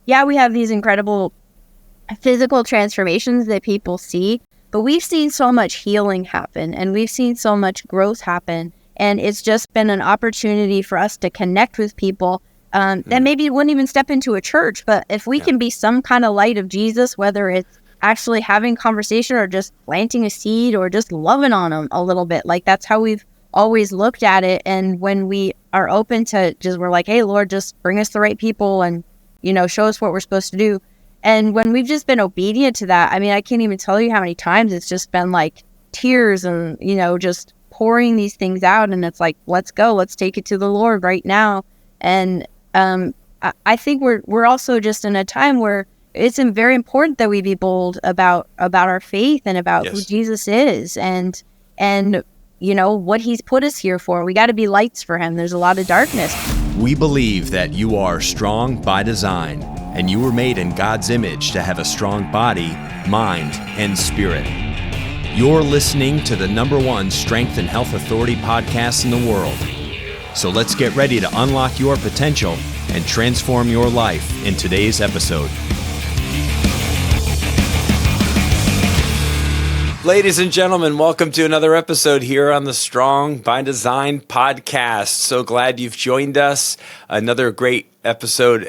yeah, we have these incredible physical transformations that people see, but we've seen so much healing happen and we've seen so much growth happen. And it's just been an opportunity for us to connect with people that maybe wouldn't even step into a church. But if we can be some kind of light of Jesus, whether it's actually having conversation or just planting a seed or just loving on them a little bit, like that's how we've always looked at it. And when we are open to just, we're like, hey, Lord, just bring us the right people and, you know, show us what we're supposed to do. And when we've just been obedient to that, I mean, I can't even tell you how many times it's just been like tears and, you know, just pouring these things out. And it's like, let's go, let's take it to the Lord right now. And I think we're also just in a time where it's very important that we be bold about our faith and about who Jesus is and you know what he's put us here for. We got to be lights for him. There's a lot of darkness. We believe that you are strong by design, and you were made in God's image to have a strong body, mind, and spirit. You're listening to the #1 strength and health authority podcast in the world. So let's get ready to unlock your potential and transform your life in today's episode. Ladies and gentlemen, welcome to another episode here on the Strong by Design podcast. So glad you've joined us. Another great episode.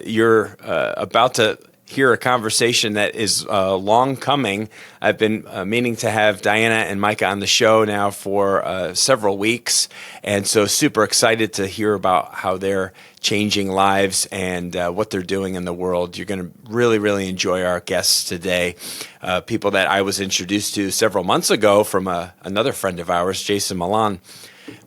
You're about to hear a conversation that is long coming. I've been meaning to have Diana and Micah on the show now for several weeks, and so super excited to hear about how they're changing lives and what they're doing in the world. You're going to really, really enjoy our guests today. People that I was introduced to several months ago from another friend of ours, Jason Milan,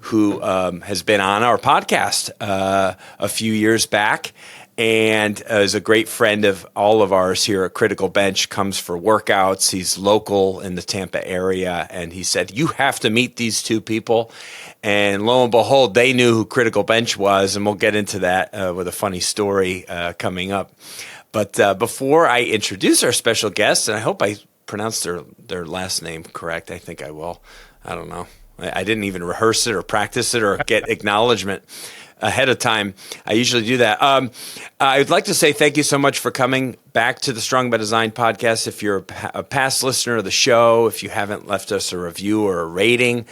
who has been on our podcast a few years back, and is a great friend of all of ours here at Critical Bench, comes for workouts. He's local in the Tampa area, and he said, you have to meet these two people. And lo and behold, they knew who Critical Bench was, and we'll get into that with a funny story coming up. But before I introduce our special guests, and I hope I pronounced their last name correct. I think I will. I don't know. I didn't even rehearse it or practice it or get acknowledgement ahead of time. I usually do that. I'd like to say thank you so much for coming back to the Strong by Design podcast. If you're a past listener of the show, if you haven't left us a review or a rating,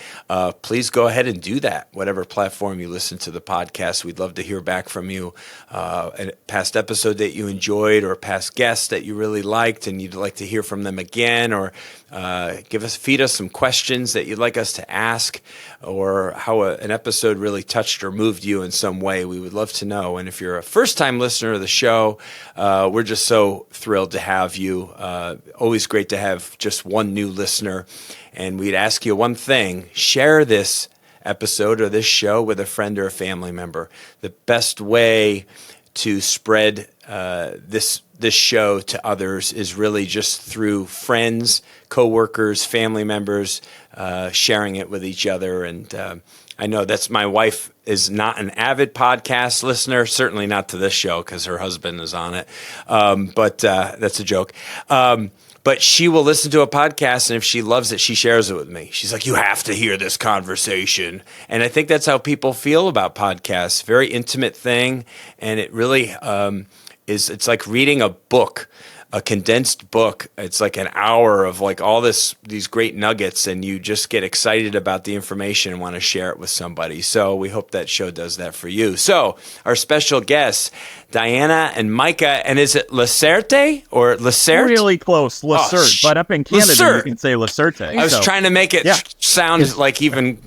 please go ahead and do that. Whatever platform you listen to the podcast, we'd love to hear back from you. A past episode that you enjoyed or a past guest that you really liked and you'd like to hear from them again, or feed us some questions that you'd like us to ask, or how an episode really touched or moved you in some way. We would love to know. And if you're a first-time listener of the show, we're just so thrilled to have you. Always great to have just one new listener. And we'd ask you one thing: share this episode or this show with a friend or a family member. The best way to spread this show to others is really just through friends, coworkers, family members, sharing it with each other. And I know my wife is not an avid podcast listener, certainly not to this show because her husband is on it. But that's a joke. But she will listen to a podcast, and if she loves it, she shares it with me. She's like, you have to hear this conversation. And I think that's how people feel about podcasts. Very intimate thing, and it really it's like reading a book, a condensed book. It's like an hour of like all these great nuggets, and you just get excited about the information and want to share it with somebody. So we hope that show does that for you. So our special guests, Diana and Micah, and is it LaCerte or LaCerte? Really close, LaCerte, but up in Canada LaCerte. You can say LaCerte. I was trying to make it sound like even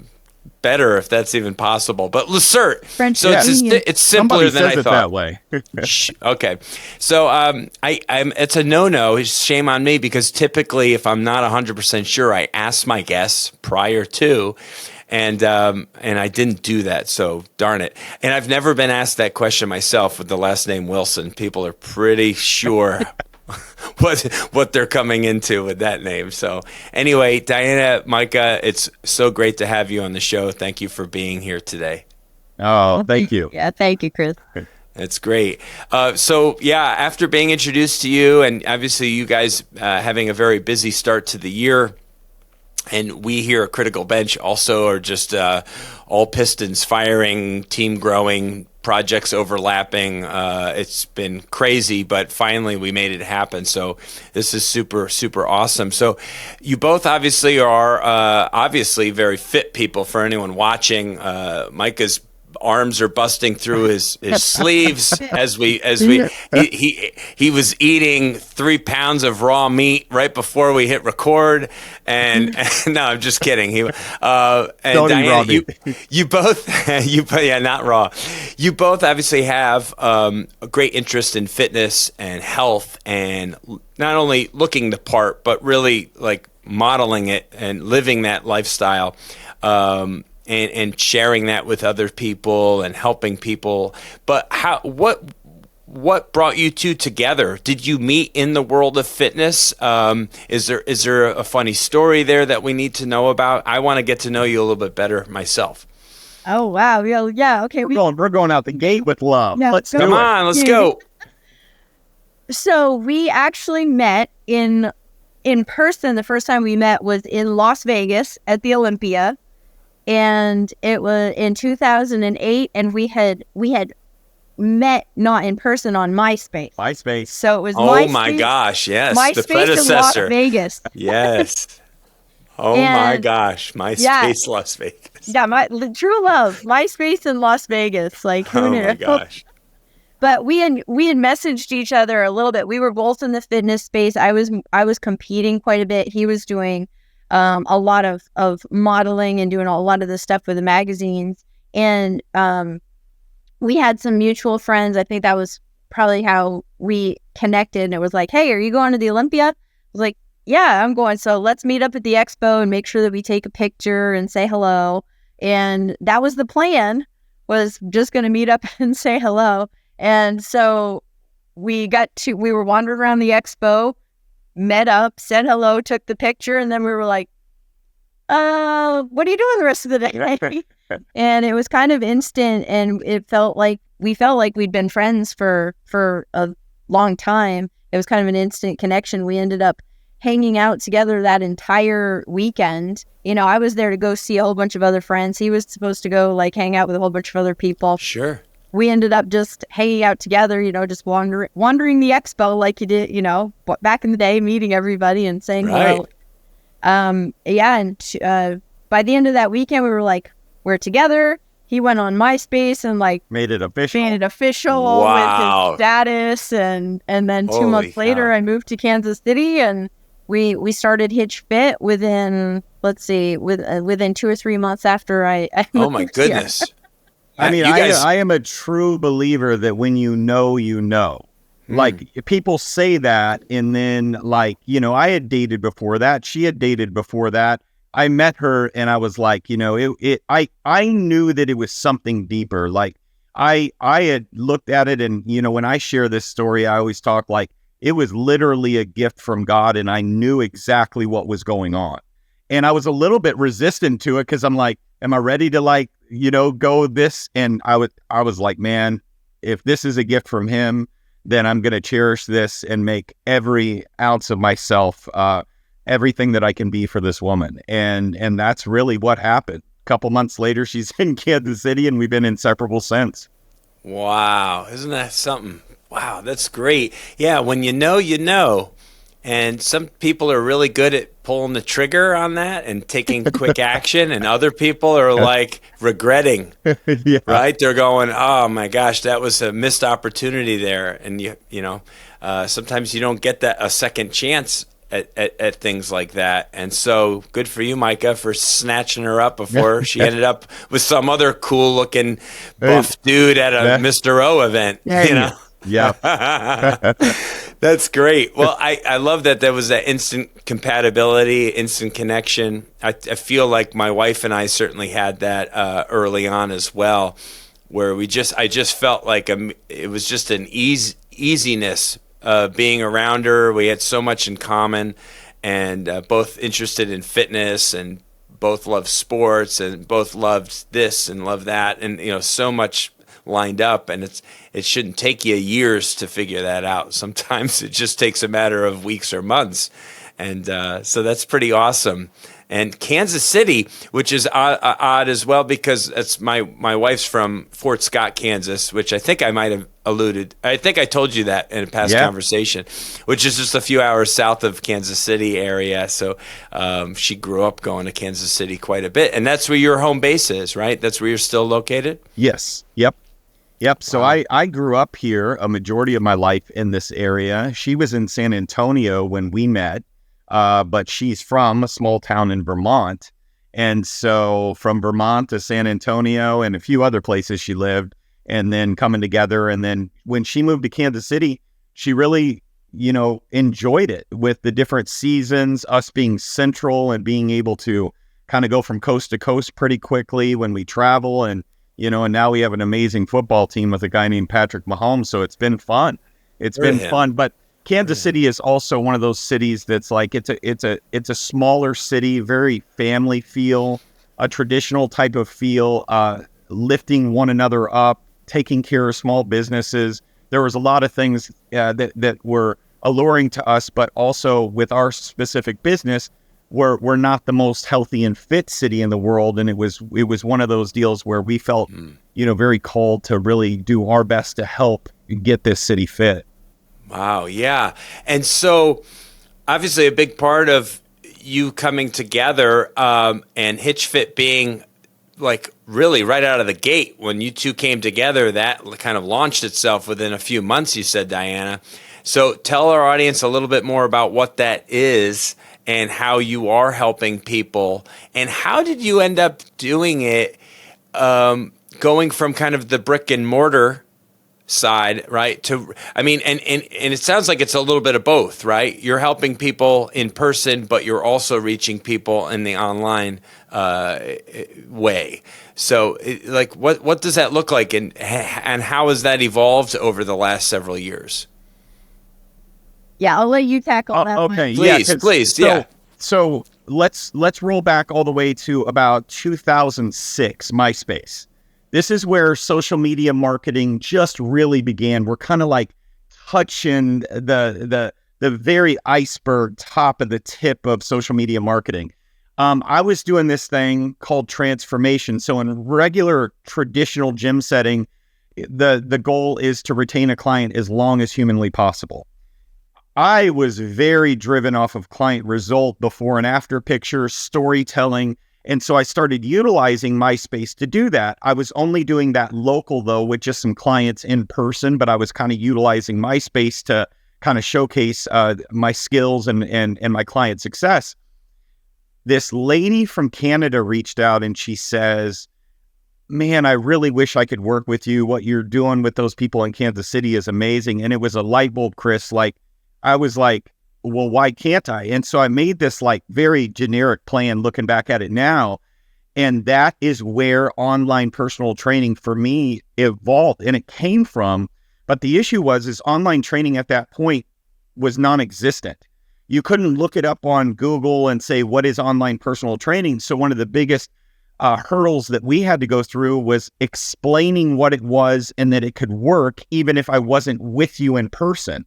better, if that's even possible, but LaCerte. French. So it's simpler than I thought. That way. Okay, so it's a no-no. It's shame on me because typically, if I'm not 100% sure, I ask my guests prior to, and I didn't do that. So darn it. And I've never been asked that question myself with the last name Wilson. People are pretty sure what they're coming into with that name. So anyway, Diana, Micah, it's so great to have you on the show. Thank you for being here today. Oh, thank you. Yeah, thank you, Chris. That's great. So after being introduced to you, and obviously you guys having a very busy start to the year, and we here at Critical Bench also are just all pistons firing, team growing, projects overlapping. It's been crazy, but finally we made it happen. So this is super, super awesome. So you both obviously are obviously very fit people. For anyone watching, Micah's arms are busting through his sleeves he was eating 3 pounds of raw meat right before we hit record, and no, I'm just kidding. And Diana, you both not raw. You both obviously have a great interest in fitness and health, and not only looking the part, but really like modeling it and living that lifestyle. And sharing that with other people and helping people. But what brought you two together? Did you meet in the world of fitness? Is there a funny story there that we need to know about? I want to get to know you a little bit better myself. Oh wow, yeah, okay. We're going out the gate with love. Yeah, Let's go. So we actually met in person. The first time we met was in Las Vegas at the Olympia. And it was in 2008, and we had met not in person on MySpace. So it was MySpace. Oh my gosh, yes, MySpace the predecessor. in Las Vegas. Yes. Oh my gosh, MySpace, Las Vegas. Yeah, true love, MySpace in Las Vegas. Like who knew? Oh my gosh. But we had messaged each other a little bit. We were both in the fitness space. I was competing quite a bit. He was doing a lot of modeling and doing a lot of the stuff with the magazines. And we had some mutual friends. I think that was probably how we connected. And it was like, hey, are you going to the Olympia? I was like, yeah, I'm going. So let's meet up at the expo and make sure that we take a picture and say hello. And that was the plan, was just going to meet up and say hello. And so we were wandering around the expo, met up, said hello, took the picture, and then we were like, what are you doing the rest of the day? And it was kind of instant, and we felt like we'd been friends for a long time. It was kind of an instant connection. We ended up hanging out together that entire weekend. You know, I was there to go see a whole bunch of other friends. He was supposed to go like hang out with a whole bunch of other people. Sure. We ended up just hanging out together, you know, just wandering the expo like you did, you know, back in the day, meeting everybody and saying hello. And by the end of that weekend, we were like, we're together. He went on MySpace and like made it official with his status, and then 2 months later, I moved to Kansas City, and we started Hitch Fit within 2 or 3 months after I moved. Oh my goodness. Here. I mean, I am a true believer that when you know, you know. Like, people say that, and then, like, you know, I had dated before that. She had dated before that. I met her, and I was like, you know, I knew that it was something deeper. Like, I had looked at it, and, you know, when I share this story, I always talk like it was literally a gift from God, and I knew exactly what was going on. And I was a little bit resistant to it because I'm like, am I ready to, like, you know, go this? And I was like, man, if this is a gift from him, then I'm going to cherish this and make every ounce of myself, everything that I can be for this woman. And that's really what happened. A couple months later, she's in Kansas City, and we've been inseparable since. Wow. Isn't that something? Wow, that's great. Yeah, when you know, you know. And some people are really good at pulling the trigger on that and taking quick action, and other people are like regretting, right? They're going, oh my gosh, that was a missed opportunity there. And you know, sometimes you don't get a second chance at things like that. And so good for you, Micah, for snatching her up before she ended up with some other cool looking buff dude at a Mr. O event, you know? Yeah. That's great. Well, I love that there was that instant compatibility, instant connection. I feel like my wife and I certainly had that early on as well, where I just felt like it was just an easiness being around her. We had so much in common, and both interested in fitness, and both loved sports, and both loved this and loved that, and you know, so much lined up, and it shouldn't take you years to figure that out. Sometimes it just takes a matter of weeks or months, and so that's pretty awesome. and Kansas City, which is odd as well, because it's my wife's from Fort Scott, Kansas, which I think I might have alluded. I think I told you that in a past conversation, which is just a few hours south of Kansas City area. So she grew up going to Kansas City quite a bit, and that's where your home base is, right? That's where you're still located? Yes. Yep. So I grew up here a majority of my life in this area. She was in San Antonio when we met. But she's from a small town in Vermont. And so from Vermont to San Antonio and a few other places she lived, and then coming together. And then when she moved to Kansas City, she really, enjoyed it with the different seasons, us being central and being able to kind of go from coast to coast pretty quickly when we travel. And, and now we have an amazing football team with a guy named Patrick Mahomes. So it's been fun. But Kansas City is also one of those cities that's like it's a smaller city, very family feel, a traditional type of feel, lifting one another up, taking care of small businesses. There was a lot of things that were alluring to us, but also with our specific business, we're not the most healthy and fit city in the world, and it was one of those deals where we felt very called to really do our best to help get this city fit. Wow, yeah. And so obviously a big part of you coming together and HitchFit being like really right out of the gate, when you two came together, that kind of launched itself within a few months, you said, Diana. So tell our audience a little bit more about what that is and how you are helping people. And how did you end up doing it, going from kind of the brick and mortar side, right? And it sounds like it's a little bit of both, right? You're helping people in person, but you're also reaching people in the online way. So what does that look like, and how has that evolved over the last several years? Yeah, I'll let you tackle that. Okay. Please. So let's roll back all the way to about 2006, MySpace. This is where social media marketing just really began. We're kind of like touching the very iceberg top of the tip of social media marketing. I was doing this thing called transformation. So in regular traditional gym setting, the goal is to retain a client as long as humanly possible. I was very driven off of client result, before and after pictures, storytelling. And so I started utilizing MySpace to do that. I was only doing that local, though, with just some clients in person, but I was kind of utilizing MySpace to kind of showcase my skills and my client success. This lady from Canada reached out and she says, man, I really wish I could work with you. What you're doing with those people in Kansas City is amazing. And it was a light bulb, Chris. I was like, well, why can't I? And so I made this very generic plan looking back at it now. And that is where online personal training for me evolved, and it came from. But the issue is online training at that point was non-existent. You couldn't look it up on Google and say, what is online personal training? So one of the biggest hurdles that we had to go through was explaining what it was and that it could work even if I wasn't with you in person.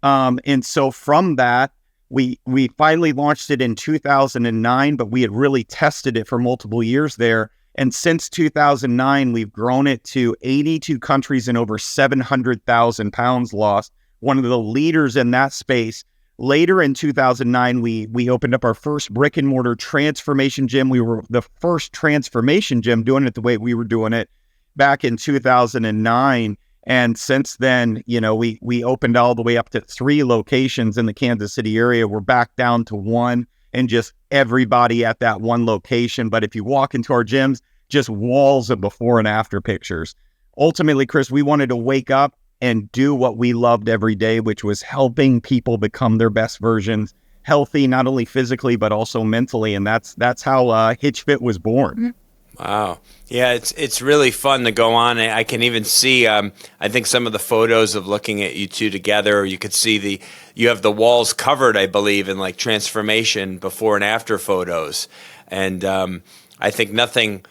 And so from that, we finally launched it in 2009, but we had really tested it for multiple years there. And since 2009, we've grown it to 82 countries and over 700,000 pounds lost. One of the leaders in that space. Later in 2009, we opened up our first brick and mortar transformation gym. We were the first transformation gym doing it the way we were doing it back in 2009. And since then, we opened all the way up to 3 locations in the Kansas City area. We're back down to 1 and just everybody at that one location. But if you walk into our gyms, just walls of before and after pictures. Ultimately, Chris, we wanted to wake up and do what we loved every day, which was helping people become their best versions, healthy, not only physically, but also mentally. And that's how HitchFit was born. Mm-hmm. Wow. Yeah, it's really fun to go on. I can even see, I think some of the photos of looking at you two together, you could see you have the walls covered, I believe, in transformation before and after photos. And I think nothing,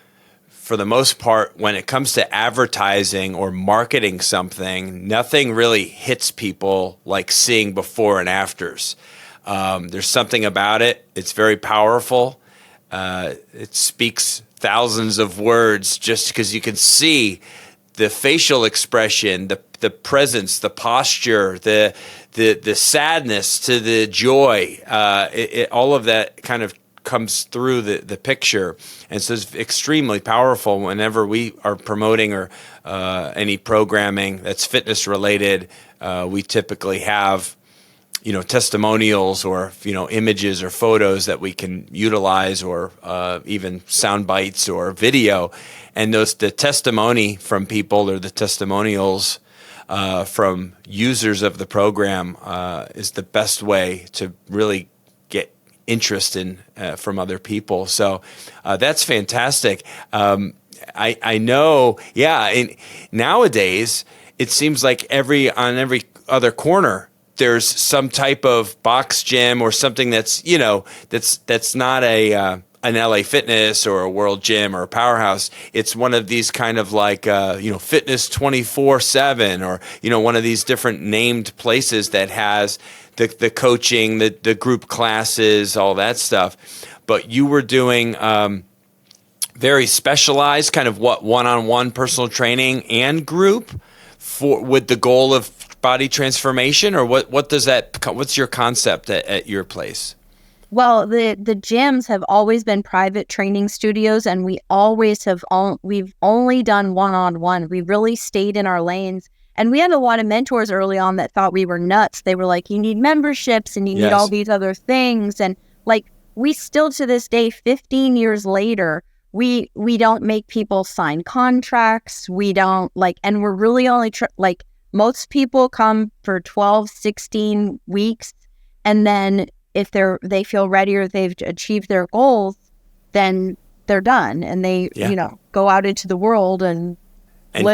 for the most part, when it comes to advertising or marketing something, nothing really hits people like seeing before and afters. There's something about it. It's very powerful. it speaks thousands of words just because you can see the facial expression, the presence, the posture, the sadness to the joy. All of that kind of comes through the picture, and so it's extremely powerful whenever we are promoting or any programming that's fitness related. We typically have testimonials or images or photos that we can utilize, or even sound bites or video, and the testimony from people or the testimonials from users of the program is the best way to really get interest in from other people. So that's fantastic. I know, and nowadays it seems like on every other corner there's some type of box gym or something that's that's not an LA Fitness or a World Gym or a Powerhouse. It's one of these kind of like Fitness 24/7 or one of these different named places that has the coaching, the group classes, all that stuff. But you were doing very specialized kind of one-on-one personal training and group with the goal of body transformation, or what's your concept at your place? Well, the gyms have always been private training studios, and we've only done one-on-one. We really stayed in our lanes, and we had a lot of mentors early on that thought we were nuts. They were like, you need memberships and you need all these other things. And like, we still to this day, 15 years later, we don't make people sign contracts. We don't and we're really only most people come for 12, 16 weeks, and then if they feel ready or they've achieved their goals, then they're done, and they go out into the world and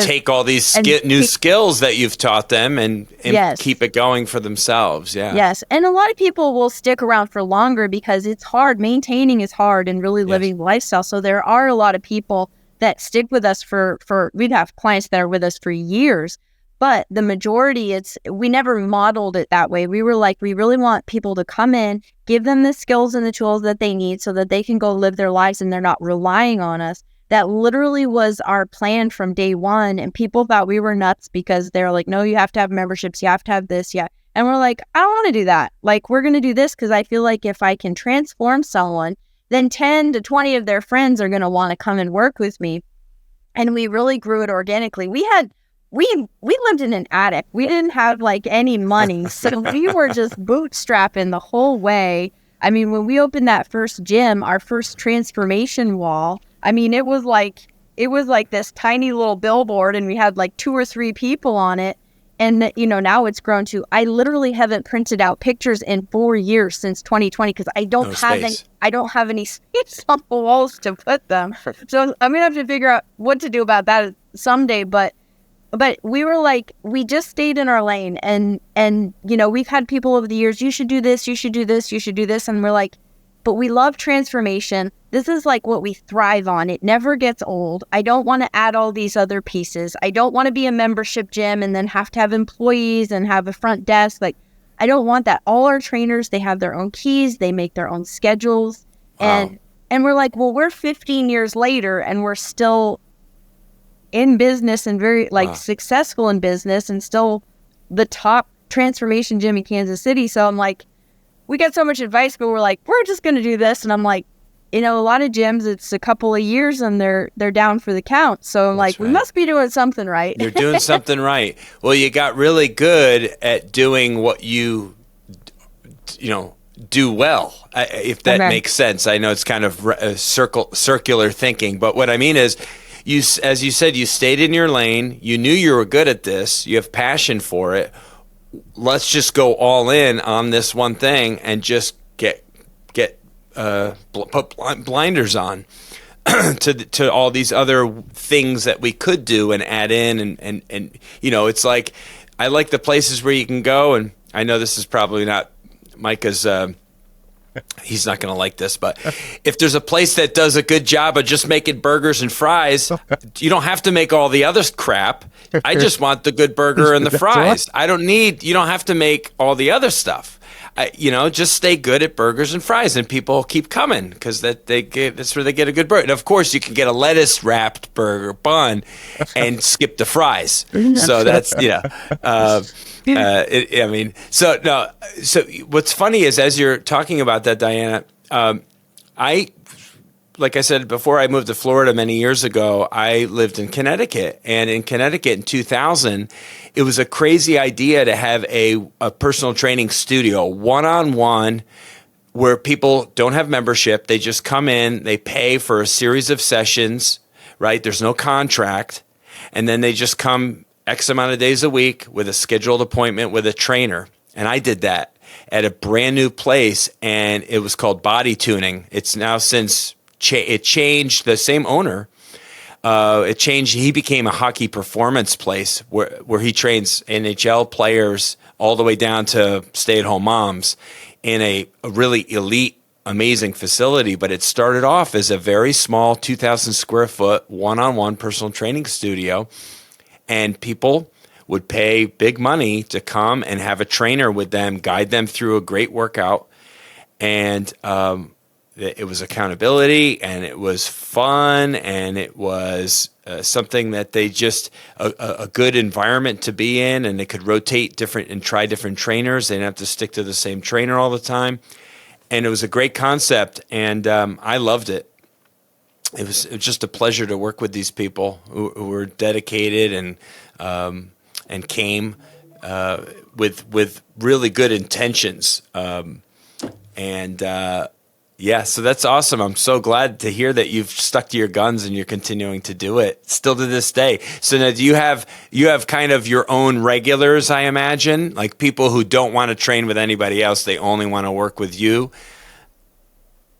take all these new skills that you've taught them and keep it going for themselves. Yes, and a lot of people will stick around for longer because it's hard. Maintaining is hard and really living the lifestyle. So there are a lot of people that stick with us for we'd have clients that are with us for years. But the majority, we never modeled it that way. We were like, we really want people to come in, give them the skills and the tools that they need so that they can go live their lives and they're not relying on us. That literally was our plan from day one. And people thought we were nuts because they're like, no, you have to have memberships. You have to have this. Yeah. And we're like, I don't want to do that. Like, we're going to do this because I feel like if I can transform someone, then 10 to 20 of their friends are going to want to come and work with me. And we really grew it organically. We lived in an attic. We didn't have any money. So we were just bootstrapping the whole way. I mean, when we opened that first gym, our first transformation wall, I mean, it was like this tiny little billboard, and we had 2 or 3 people on it. And, now it's grown to, I literally haven't printed out pictures in 4 years since 2020 because I don't have any space on the walls to put them. So I'm going to have to figure out what to do about that someday. But we were we just stayed in our lane, and we've had people over the years, you should do this, you should do this, you should do this. And we're like, but we love transformation. This is what we thrive on. It never gets old. I don't want to add all these other pieces. I don't want to be a membership gym and then have to have employees and have a front desk. I don't want that. All our trainers, they have their own keys. They make their own schedules. Wow. And we're like, well, we're 15 years later and we're still in business and very successful in business and still the top transformation gym in Kansas City. So I'm like, we got so much advice, but we're like, we're just going to do this. And I'm like, a lot of gyms, it's a couple of years and they're down for the count. So I'm we must be doing something right. You're doing something right. Well, you got really good at doing what you do well, if that makes sense. I know it's kind of circular thinking, but what I mean is, as you said, you stayed in your lane. You knew you were good at this. You have passion for it. Let's just go all in on this one thing and just put blinders on to all these other things that we could do and add in. And it's like, I like the places where you can go. And I know this is probably not Micah's, he's not going to like this, but if there's a place that does a good job of just making burgers and fries, you don't have to make all the other crap. I just want the good burger and the fries. Right. You don't have to make all the other stuff. just stay good at burgers and fries, and people keep coming because that's where they get a good burger. And of course, you can get a lettuce wrapped burger bun and skip the fries. So that's So what's funny is, as you're talking about that, Diana, like I said before, I moved to Florida many years ago. I lived in Connecticut, and in Connecticut in 2000, it was a crazy idea to have a personal training studio, one-on-one, where people don't have membership. They just come in, they pay for a series of sessions, right? There's no contract, and then they just come X amount of days a week with a scheduled appointment with a trainer. And I did that at a brand new place, and it was called Body Tuning. It's now since it changed. The same owner, it changed. He became a hockey performance place where he trains NHL players all the way down to stay-at-home moms in a really elite, amazing facility. But it started off as a very small 2,000 square foot one-on-one personal training studio, and people would pay big money to come and have a trainer with them, guide them through a great workout. And it was accountability, and it was fun, and it was something that they just a good environment to be in, and they could rotate different and try different trainers. They didn't have to stick to the same trainer all the time. And it was a great concept, and I loved it. It was just a pleasure to work with these people who were dedicated and came with really good intentions. So that's awesome. I'm so glad to hear that you've stuck to your guns and you're continuing to do it still to this day. So now, do you have kind of your own regulars, I imagine, like people who don't want to train with anybody else, they only want to work with you?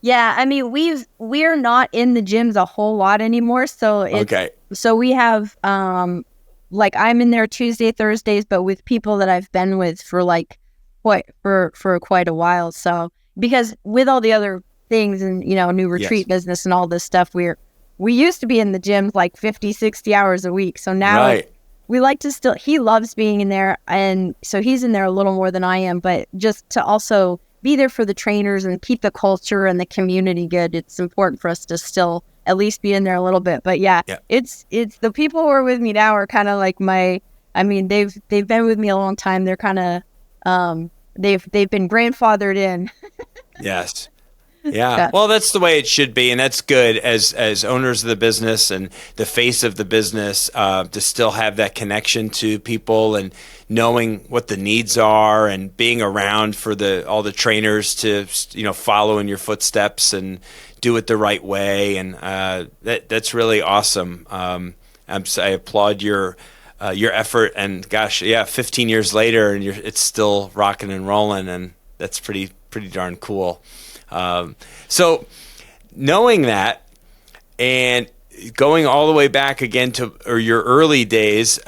Yeah, I mean, we're not in the gyms a whole lot anymore. So So we have like I'm in there Tuesday, Thursdays, but with people that I've been with for quite a while. So because with all the other things and, new retreat business and all this stuff, we used to be in the gym like 50, 60 hours a week. So now we like to he loves being in there. And so he's in there a little more than I am, but just to also be there for the trainers and keep the culture and the community good. It's important for us to still at least be in there a little bit. But it's the people who are with me now are kind of like they've been with me a long time. They're kind of, they've been grandfathered in. Yes. Yeah. Well, that's the way it should be. And that's good as owners of the business and the face of the business, to still have that connection to people and knowing what the needs are and being around for all the trainers to, follow in your footsteps and do it the right way. And that's really awesome. I applaud your effort, and gosh, 15 years later and it's still rocking and rolling, and that's pretty darn cool. So knowing that and going all the way back again to your early days,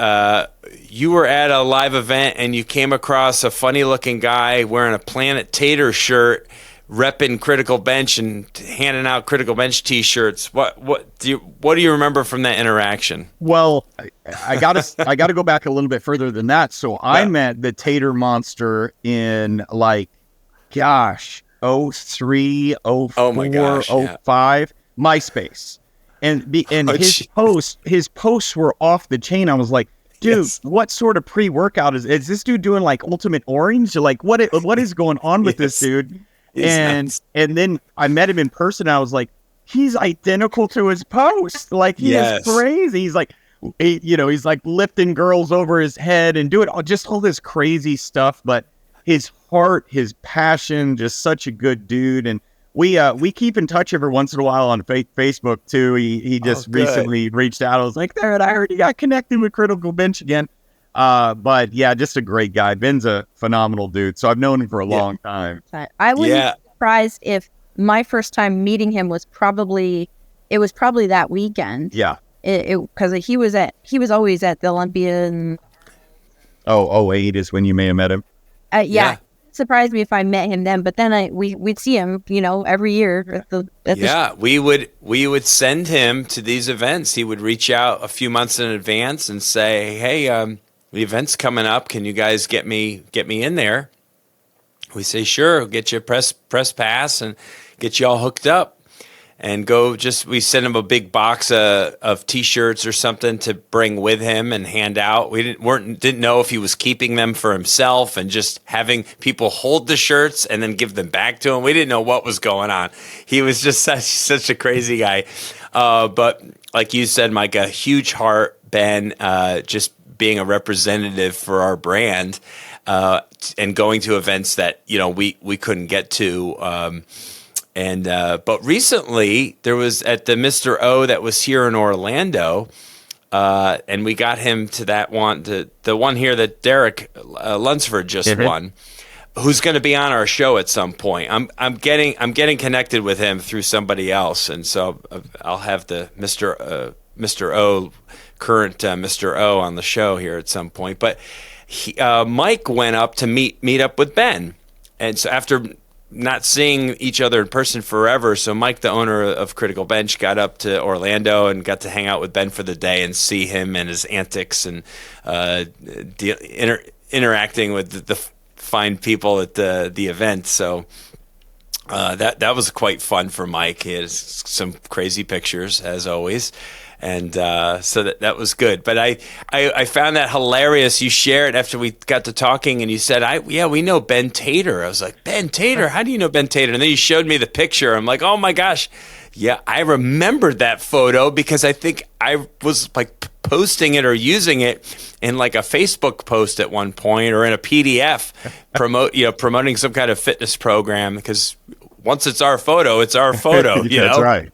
you were at a live event and you came across a funny looking guy wearing a Planet Tater shirt, repping Critical Bench and handing out Critical Bench t-shirts. What do you remember from that interaction? Well, I gotta go back a little bit further than that. So I met the Tater Monster in 03, 04, oh my gosh, 05, MySpace. And his posts were off the chain. I was like, dude, what sort of pre-workout is this dude doing, like Ultimate Orange? Like what is going on with this dude? And then I met him in person. I was like, he's identical to his post. Like he is crazy. He's like, he's like lifting girls over his head and doing just all this crazy stuff. But his heart, his passion, just such a good dude. And we keep in touch every once in a while on Facebook too. He just recently reached out. I was like, there, I already got connected with Critical Bench again. But yeah, just a great guy. Ben's a phenomenal dude. So I've known him for a long time. I wouldn't be surprised if my first time meeting him was probably that weekend. Yeah. Because he was always at the Olympia. And 08 is when you may have met him. It surprised me if I met him then, but then we'd see him, every year we would send him to these events. He would reach out a few months in advance and say, hey, the event's coming up. Can you guys get me in there? We say, sure, we'll get you a press pass and get you all hooked up. And we sent him a big box of T-shirts or something to bring with him and hand out. We didn't know if he was keeping them for himself and just having people hold the shirts and then give them back to him. We didn't know what was going on. He was just such a crazy guy. But like you said, Micah, huge heart, Ben, just being a representative for our brand and going to events that, we couldn't get to. But recently there was at the Mr. O that was here in Orlando, and we got him to that one, the one here that Derek Lunsford just won, who's going to be on our show at some point. I'm getting connected with him through somebody else, and so I'll have the Mr. O, current Mr. O, on the show here at some point. But Mike went up to meet up with Ben, and so after not seeing each other in person forever. So Mike, the owner of Critical Bench, got up to Orlando and got to hang out with Ben for the day and see him and his antics and interacting with the fine people at the event. So that was quite fun for Mike. He has some crazy pictures, as always. And so that was good. But I found that hilarious. You shared after we got to talking, and you said, we know Ben Tater. I was like, Ben Tater? How do you know Ben Tater? And then you showed me the picture. I'm like, oh, my gosh. Yeah, I remembered that photo because I think I was like posting it or using it in like a Facebook post at one point or in a PDF promoting some kind of fitness program, because once it's our photo, it's our photo. That's right.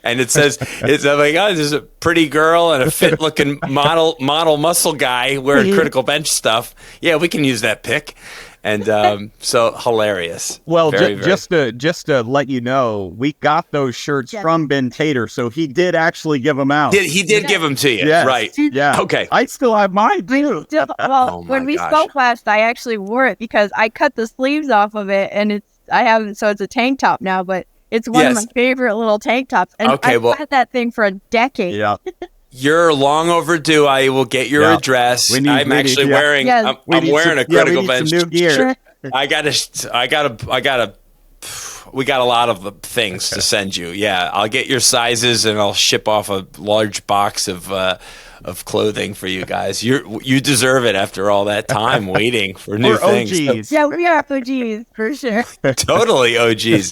And it says, I'm like, oh, there's a pretty girl and a fit-looking model muscle guy wearing Critical Bench stuff. Yeah, we can use that pic. And so hilarious. Well, just to let you know, we got those shirts from Ben Tater, so he did actually give them out. He did give them to you, right? Yeah. Okay. I still have mine too. Well, when we spoke last, I actually wore it because I cut the sleeves off of it, and it's a tank top now, but it's one of my favorite little tank tops. And I've had that thing for a decade. Yeah. You're long overdue. I will get your address. I'm wearing a Critical Bench shirt. We got a lot of things to send you. Yeah, I'll get your sizes and I'll ship off a large box of clothing for you guys. You deserve it after all that time waiting for new things. OGs. Yeah, we are OGs for sure. Totally OGs.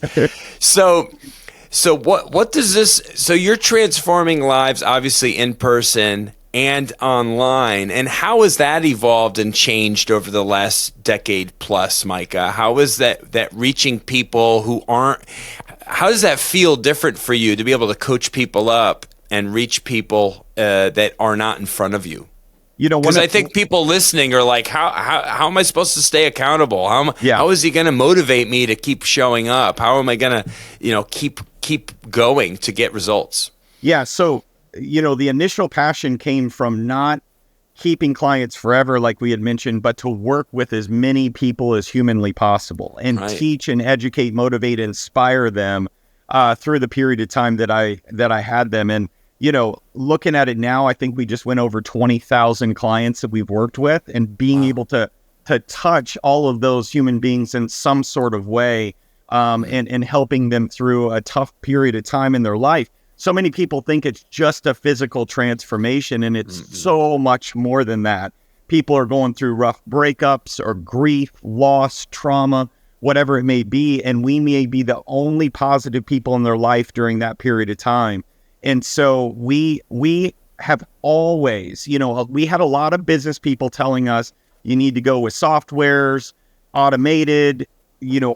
So what does this? So you're transforming lives, obviously in person and online, and how has that evolved and changed over the last decade plus, Micah? How is that reaching people who aren't? How does that feel different for you to be able to coach people up and reach people that are not in front of you? Because I think people listening are like, how am I supposed to stay accountable? How is he going to motivate me to keep showing up? How am I going to, keep going to get results? Yeah. So, the initial passion came from not keeping clients forever, like we had mentioned, but to work with as many people as humanly possible and teach and educate, motivate, inspire them through the period of time that I had them. And, looking at it now, I think we just went over 20,000 clients that we've worked with, and being able to touch all of those human beings in some sort of way, and helping them through a tough period of time in their life. So many people think it's just a physical transformation, and it's so much more than that. People are going through rough breakups or grief, loss, trauma, whatever it may be, and we may be the only positive people in their life during that period of time. And so we have always, we had a lot of business people telling us you need to go with softwares, automated,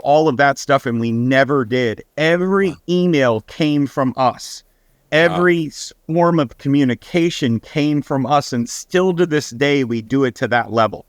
all of that stuff. And we never did. Every email came from us. Every form of communication came from us. And still to this day, we do it to that level.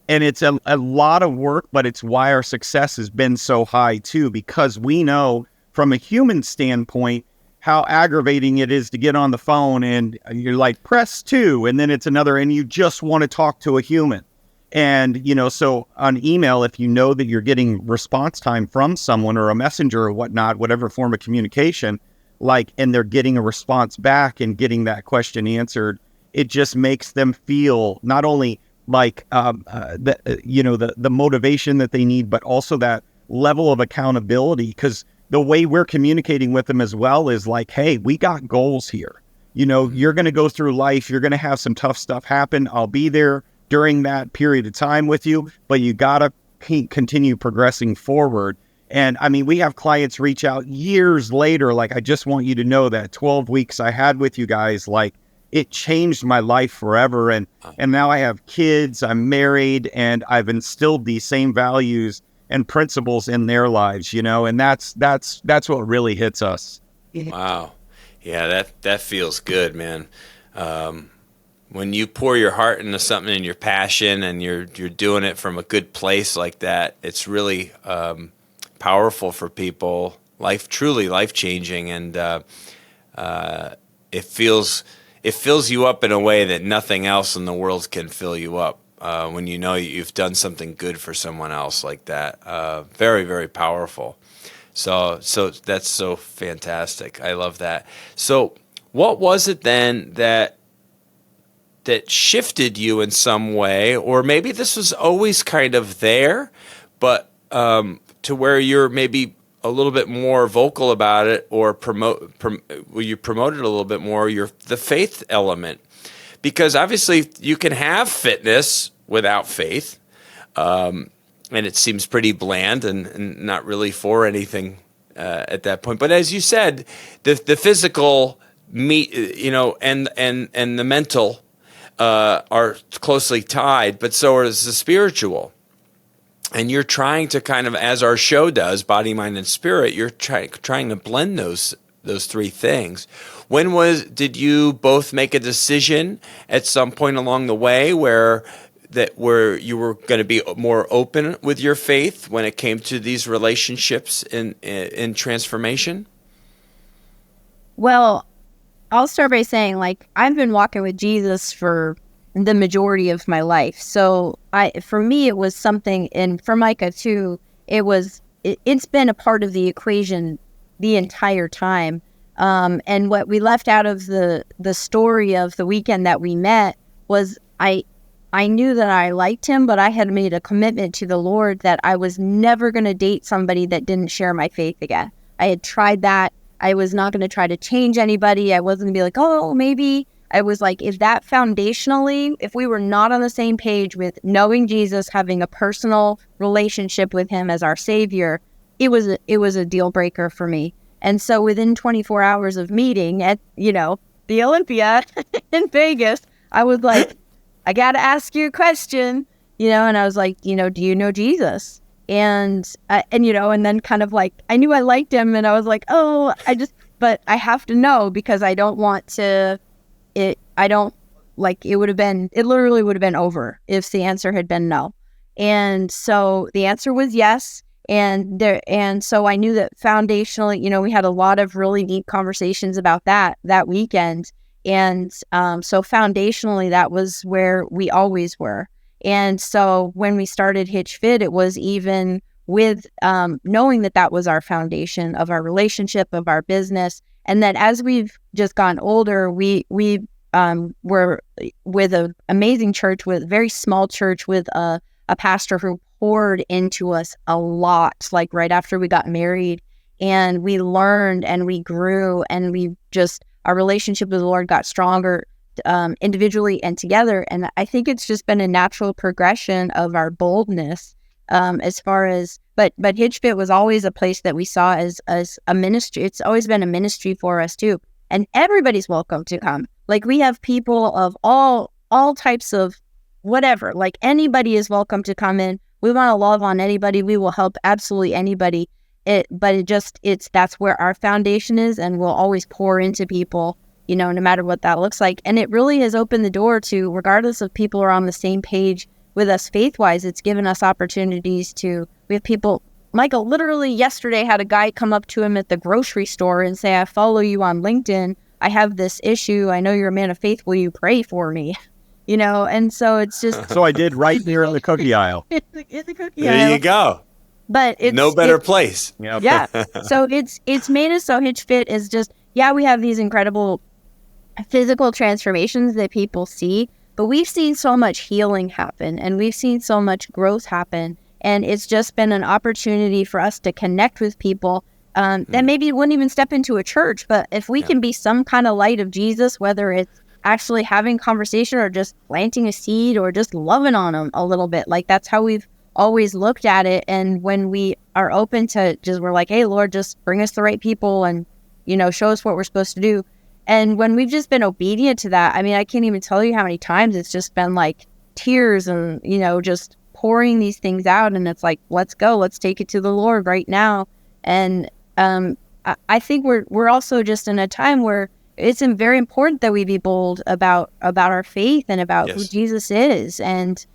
And it's a lot of work, but it's why our success has been so high too, because we know from a human standpoint how aggravating it is to get on the phone and you're like, press 2, and then it's another, and you just want to talk to a human. And, so on email, if you know that you're getting response time from someone or a messenger or whatnot, whatever form of communication, and they're getting a response back and getting that question answered, it just makes them feel not only the motivation that they need, but also that level of accountability, because the way we're communicating with them as well is like, hey, we got goals here. You're going to go through life. You're going to have some tough stuff happen. I'll be there during that period of time with you, but you got to continue progressing forward. And I mean, we have clients reach out years later, like, I just want you to know that 12 weeks I had with you guys, like, it changed my life forever. And now I have kids, I'm married, and I've instilled these same values and principles in their lives, and that's what really hits us. Wow. Yeah, that feels good, man. When you pour your heart into something and your passion and you're doing it from a good place like that, it's really powerful for people, truly life-changing, and it fills you up in a way that nothing else in the world can fill you up. When you know you've done something good for someone else like that. Very, very powerful. So that's so fantastic. I love that. So what was it then that shifted you in some way, or maybe this was always kind of there, but to where you're maybe a little bit more vocal about it, or you promoted a little bit more the faith element? Because obviously you can have fitness without faith, and it seems pretty bland and not really for anything at that point. But as you said, the physical meat, and the mental are closely tied, but so is the spiritual. And you're trying to kind of, as our show does, body, mind, and spirit, you're trying to blend those three things. Did you both make a decision at some point along the way where you were going to be more open with your faith when it came to these relationships in transformation? Well, I'll start by saying, like, I've been walking with Jesus for the majority of my life. So for me, it was something, and for Micah too, it's been a part of the equation the entire time. And what we left out of the story of the weekend that we met was I knew that I liked him, but I had made a commitment to the Lord that I was never going to date somebody that didn't share my faith again. I had tried that. I was not going to try to change anybody. I wasn't going to be like, oh, maybe. I was like, if we were not on the same page with knowing Jesus, having a personal relationship with him as our Savior, it was a deal breaker for me. And so within 24 hours of meeting at, the Olympia in Vegas, I was like, I got to ask you a question, and I was like, do you know Jesus? And then kind of like, I knew I liked him, and I was like, but I have to know, because I don't want to, it literally would have been over if the answer had been no. And so the answer was yes. And so I knew that foundationally, we had a lot of really deep conversations about that weekend. And so foundationally, that was where we always were. And so when we started Hitch Fit, it was even with knowing that was our foundation of our relationship, of our business. And that as we've just gotten older, we were with an amazing church, with a very small church, with a pastor who poured into us a lot, like right after we got married. And we learned and we grew, and our relationship with the Lord got stronger individually and together. And I think it's just been a natural progression of our boldness as far as, but HitchFit was always a place that we saw as a ministry. It's always been a ministry for us too. And everybody's welcome to come. Like, we have people of all types of whatever, like anybody is welcome to come in. We want to love on anybody. We will help absolutely anybody. That's where our foundation is, and we'll always pour into people, no matter what that looks like. And it really has opened the door to, regardless of people are on the same page with us faith-wise, it's given us opportunities we have people, Michael literally yesterday had a guy come up to him at the grocery store and say, I follow you on LinkedIn. I have this issue. I know you're a man of faith. Will you pray for me? And so it's just. So I did right there in the cookie aisle. in the cookie aisle. There you go. But it's no better place. Yep. Yeah. So it's made us so Hitch Fit is just, we have these incredible physical transformations that people see, But we've seen so much healing happen, and we've seen so much growth happen. And it's just been an opportunity for us to connect with people that maybe wouldn't even step into a church. But if we can be some kind of light of Jesus, whether it's actually having conversation or just planting a seed or just loving on them a little bit, like that's how we've always looked at it. And when we are open to we're like, hey, Lord, just bring us the right people and, show us what we're supposed to do. And when we've just been obedient to that, I mean, I can't even tell you how many times it's just been like tears and, just pouring these things out. And it's like, let's go, let's take it to the Lord right now. And I think we're also just in a time where it's very important that we be bold about our faith and about who Jesus is and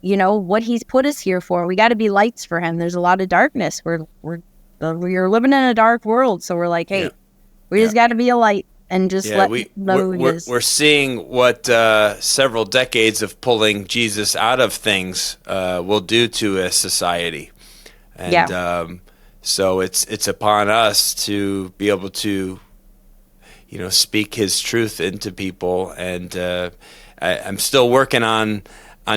what he's put us here for. We got to be lights for him. There's a lot of darkness. We're living in a dark world. So we're like, hey, we just got to be a light and just let people know who it is. We're seeing what several decades of pulling Jesus out of things will do to a society. And so it's upon us to be able to, speak his truth into people. And I'm still working on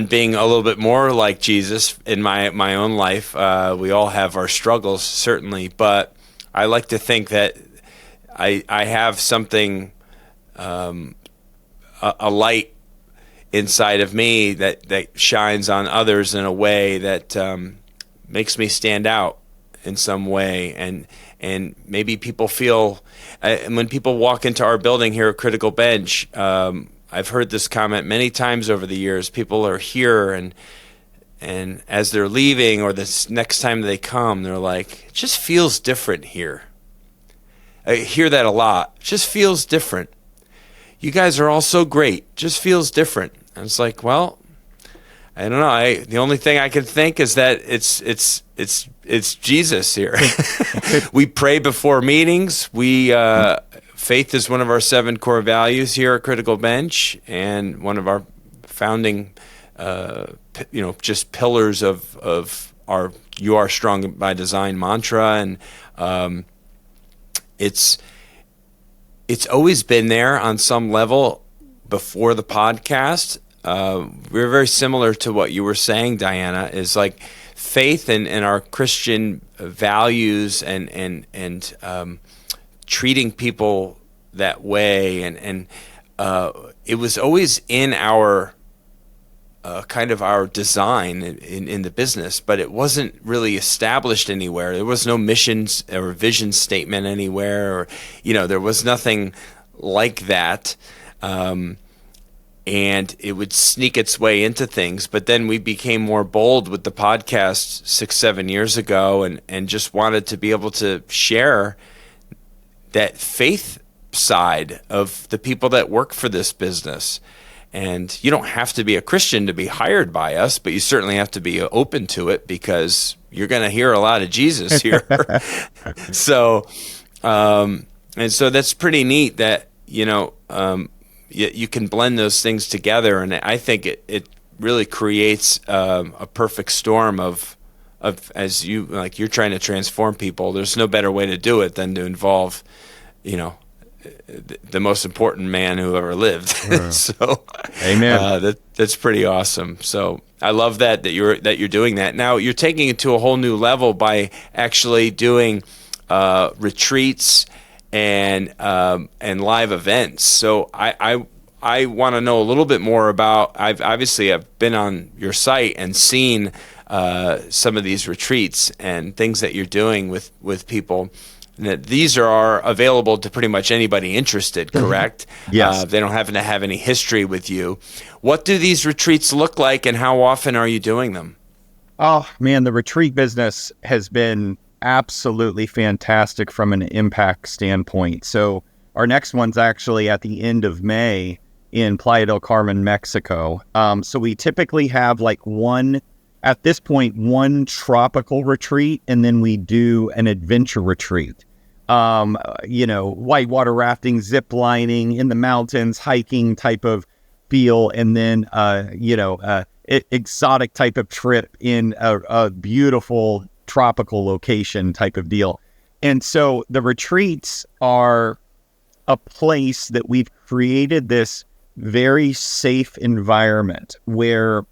being a little bit more like Jesus in my own life. We all have our struggles, certainly, but I like to think that I have something, a light inside of me that shines on others in a way that makes me stand out in some way. And maybe people feel, when people walk into our building here at Critical Bench, I've heard this comment many times over the years. People are here and as they're leaving or this next time they come, they're like, it just feels different here. I hear that a lot. It just feels different. You guys are all so great. Just feels different. And it's like, well, I don't know. The only thing I can think is that it's Jesus here. We pray before meetings. Faith is one of our 7 core values here at Critical Bench, and one of our founding, just pillars of our "You Are Strong by Design" mantra, and it's always been there on some level before the podcast. We're very similar to what you were saying, Diana, is like faith and our Christian values and treating people that way. And it was always in our kind of our design in the business, but it wasn't really established anywhere. There was no missions or vision statement anywhere, or, there was nothing like that. And it would sneak its way into things. But then we became more bold with the podcast 6-7 years ago and just wanted to be able to share that faith side of the people that work for this business. And you don't have to be a Christian to be hired by us, but you certainly have to be open to it, because you're going to hear a lot of Jesus here. So that's pretty neat that, you can blend those things together. And I think it really creates a perfect storm of as you're trying to transform people. There's no better way to do it than to involve, the most important man who ever lived. So, amen. That's pretty awesome. So I love that you're doing that. Now you're taking it to a whole new level by actually doing retreats and live events. So I want to know a little bit more about. I've been on your site and seen some of these retreats and things that you're doing with people. And these are available to pretty much anybody interested, correct? Yes. They don't have to have any history with you. What do these retreats look like, and how often are you doing them? Oh, man, the retreat business has been absolutely fantastic from an impact standpoint. So our next one's actually at the end of May in Playa del Carmen, Mexico. So we typically have one tropical retreat, and then we do an adventure retreat. Whitewater rafting, zip lining in the mountains, hiking type of feel, and then exotic type of trip in a beautiful tropical location type of deal. And so the retreats are a place that we've created this very safe environment where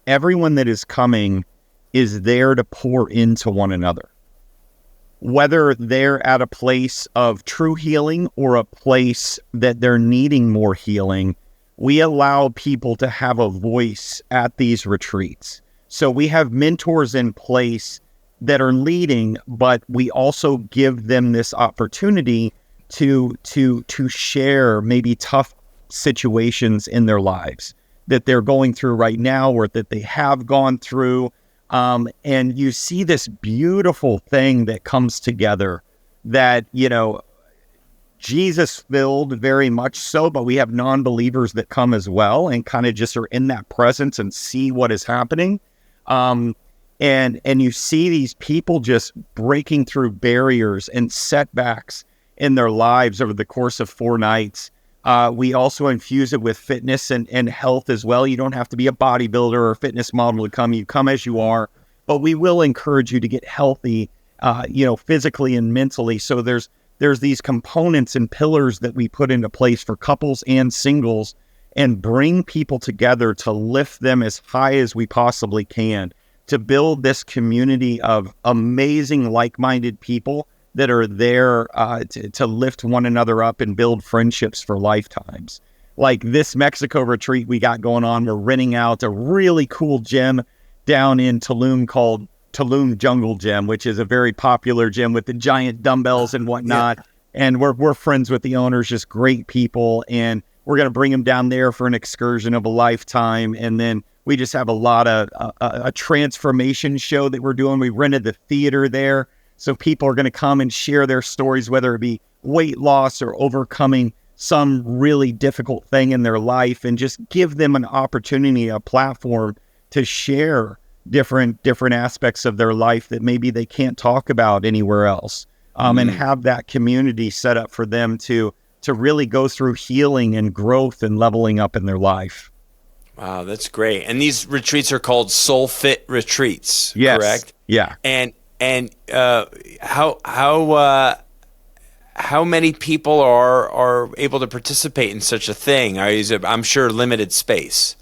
everyone that is coming is there to pour into one another. Whether they're at a place of true healing or a place that they're needing more healing, we allow people to have a voice at these retreats. So we have mentors in place that are leading, but we also give them this opportunity to share maybe tough situations in their lives that they're going through right now or that they have gone through. And you see this beautiful thing that comes together that, Jesus filled very much so, but we have non-believers that come as well and kind of just are in that presence and see what is happening. And you see these people just breaking through barriers and setbacks in their lives over the course of 4 nights. We also infuse it with fitness and health as well. You don't have to be a bodybuilder or a fitness model to come. You come as you are, but we will encourage you to get healthy, physically and mentally. So there's these components and pillars that we put into place for couples and singles and bring people together to lift them as high as we possibly can, to build this community of amazing like-minded people that are there to lift one another up and build friendships for lifetimes. Like this Mexico retreat we got going on, we're renting out a really cool gym down in Tulum called Tulum Jungle Gym, which is a very popular gym with the giant dumbbells and whatnot. Yeah. And we're friends with the owners, just great people. And we're going to bring them down there for an excursion of a lifetime. And then we just have a lot of a transformation show that we're doing. We rented the theater there. So people are going to come and share their stories, whether it be weight loss or overcoming some really difficult thing in their life, and just give them an opportunity, a platform to share different aspects of their life that maybe they can't talk about anywhere else, and have that community set up for them to really go through healing and growth and leveling up in their life. Wow, that's great. And these retreats are called SoulFIT Retreats, yes. Correct? Yeah. And how many people are able to participate in such a thing? I'm sure limited space.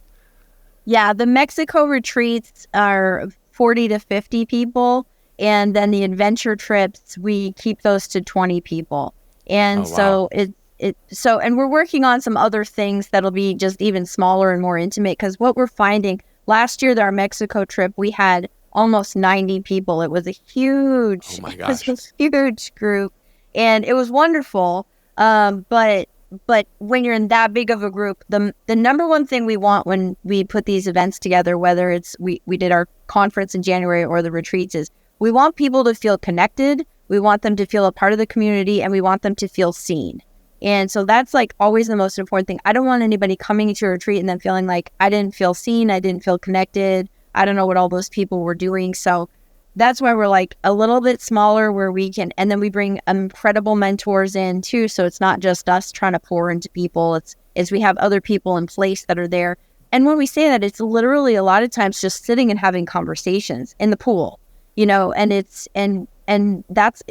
Yeah, the Mexico retreats are 40 to 50 people, and then the adventure trips, we keep those to 20 people. And so and we're working on some other things that'll be just even smaller and more intimate, because what we're finding last year, our Mexico trip, we had almost 90 people. It was a huge, It was a huge group, and it was wonderful. But when you're in that big of a group, the number one thing we want when we put these events together, whether it's we did our conference in January or the retreats, is we want people to feel connected. We want them to feel a part of the community, and we want them to feel seen. And so that's like always the most important thing. I don't want anybody coming to a retreat and then feeling like I didn't feel seen, I didn't feel connected, I don't know what all those people were doing. So that's why we're like a little bit smaller, where we can, and then we bring incredible mentors in too. So it's not just us trying to pour into people. It's we have other people in place that are there. And when we say that, it's literally a lot of times just sitting and having conversations in the pool, and it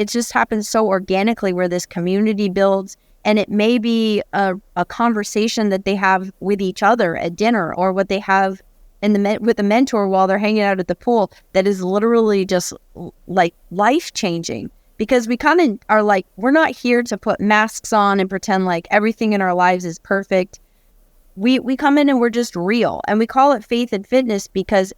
just happens so organically, where this community builds. And it may be a conversation that they have with each other at dinner, or what they have with a mentor while they're hanging out at the pool, that is literally just like life-changing. Because we kind of are like, we're not here to put masks on and pretend like everything in our lives is perfect. We come in and we're just real. And we call it faith and fitness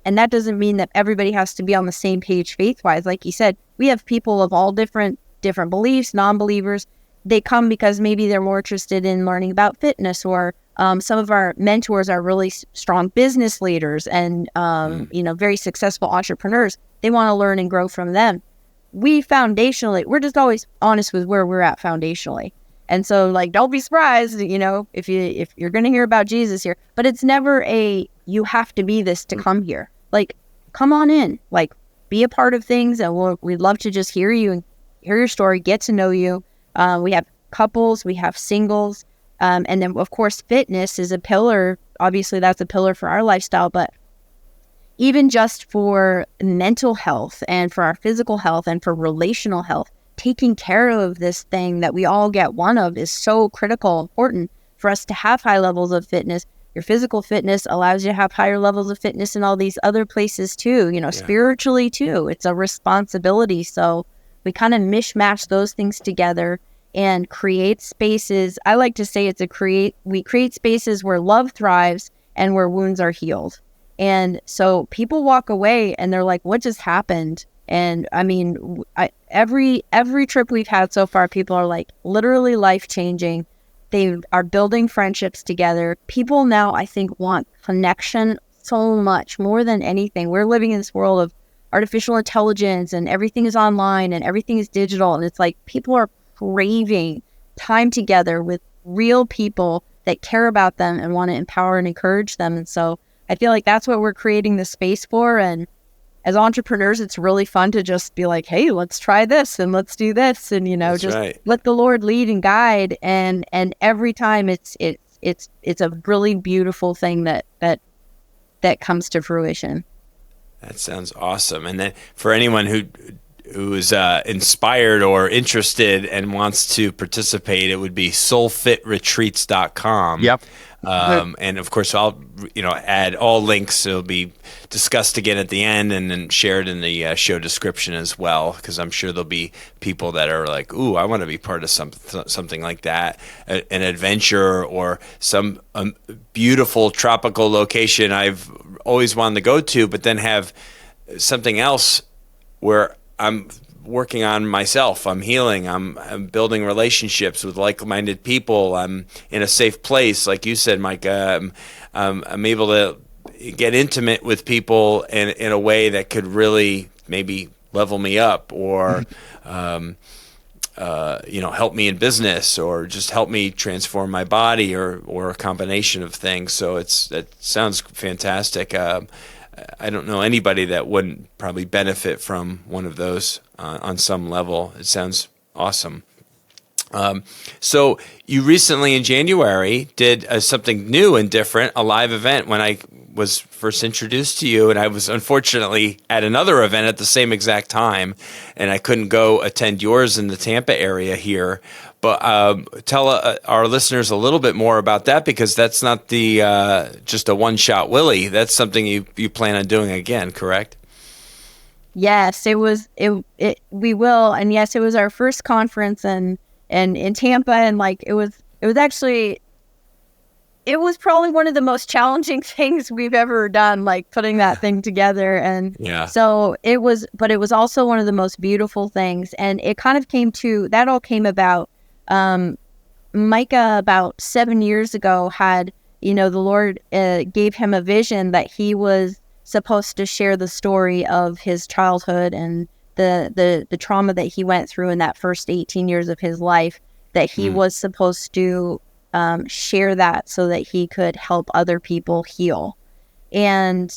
and that doesn't mean that everybody has to be on the same page faith-wise. Like you said, we have people of all different beliefs, non-believers. They come because maybe they're more interested in learning about fitness, or some of our mentors are really strong business leaders and, very successful entrepreneurs. They want to learn and grow from them. We're just always honest with where we're at foundationally. And so like, don't be surprised, if you're going to hear about Jesus here, but it's never you have to be this to come here. Like, come on in, like be a part of things. And we'd love to just hear you and hear your story, get to know you. We have couples, we have singles, and then of course fitness is a pillar. Obviously that's a pillar for our lifestyle, but even just for mental health and for our physical health and for relational health, taking care of this thing that we all get one of is so critical, important. for us to have high levels of fitness. Your physical fitness allows you to have higher levels of fitness in all these other places too, spiritually too. It's a responsibility. So we kind of mishmash those things together and create spaces. I like to say we create spaces where love thrives and where wounds are healed. And so people walk away and they're like, what just happened? And I mean, every trip we've had so far, people are like literally life-changing. They are building friendships together. People now, I think, want connection so much more than anything. We're living in this world of artificial intelligence and everything is online and everything is digital. And it's like people are craving time together with real people that care about them and want to empower and encourage them. And so I feel like that's what we're creating the space for. And as entrepreneurs, it's really fun to just be like, hey, let's try this and let's do this. And, That's just right. let the Lord lead and guide. And every time it's a really beautiful thing that comes to fruition. That sounds awesome. And then for anyone who is inspired or interested and wants to participate, it would be SoulFITRetreats.com. Yep. And of course, I'll add all links. It'll be discussed again at the end and then shared in the show description as well, because I'm sure there'll be people that are like, ooh, I want to be part of something like that, an adventure or some beautiful tropical location I've always wanted to go to, but then have something else where I'm working on myself. I'm healing. I'm building relationships with like-minded people. I'm in a safe place, like you said, Micah. I'm able to get intimate with people in a way that could really maybe level me up, or help me in business, or just help me transform my body, or a combination of things. So that sounds fantastic. I don't know anybody that wouldn't probably benefit from one of those on some level. It sounds awesome. So you recently in January did something new and different, a live event, when I was first introduced to you, and I was unfortunately at another event at the same exact time, and I couldn't go attend yours in the Tampa area here. But tell our listeners a little bit more about that, because that's not the just a one-shot Willie. That's something you plan on doing again, correct? Yes, it was. We will, and yes, it was our first conference in Tampa, and it was probably one of the most challenging things we've ever done, like putting that thing together. And so it was, but it was also one of the most beautiful things. And it kind of all came about. Micah, about 7 years ago, had, the Lord gave him a vision that he was supposed to share the story of his childhood and the trauma that he went through in that first 18 years of his life, that he was supposed to share that so that he could help other people heal. And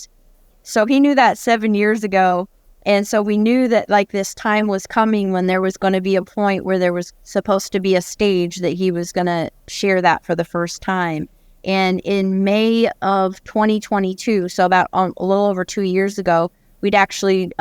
so he knew that 7 years ago. And so we knew that this time was coming when there was going to be a point where there was supposed to be a stage that he was going to share that for the first time. And in May of 2022, so about a little over 2 years ago, we'd actually,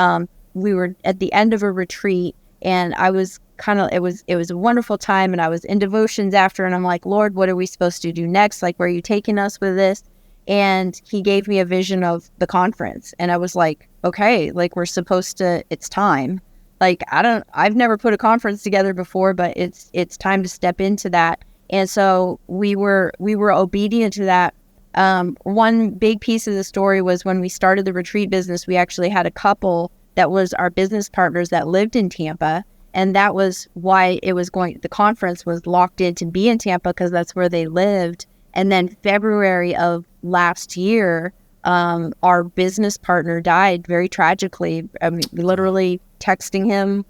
we were at the end of a retreat, and I was it was a wonderful time, and I was in devotions after, and I'm like, Lord, what are we supposed to do next? Where are you taking us with this? And he gave me a vision of the conference, and I was like, okay, we're supposed to, it's time. I've never put a conference together before, but it's time to step into that. And so we were obedient to that. One big piece of the story was when we started the retreat business, we actually had a couple that was our business partners that lived in Tampa. And that was why the conference was locked in to be in Tampa, because that's where they lived. And then February of last year, our business partner died very tragically. I mean, literally texting him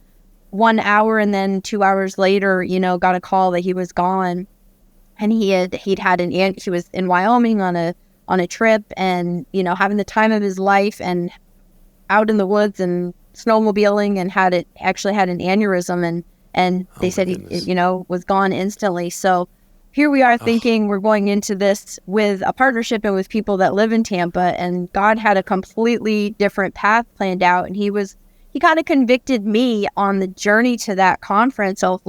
1 hour, and then 2 hours later, got a call that he was gone. And he was in Wyoming on a trip, and having the time of his life, and out in the woods and snowmobiling, and had an aneurysm, and they said he was gone instantly. So here we are thinking we're going into this with a partnership and with people that live in Tampa, and God had a completely different path planned out. And he kind of convicted me on the journey to that conference of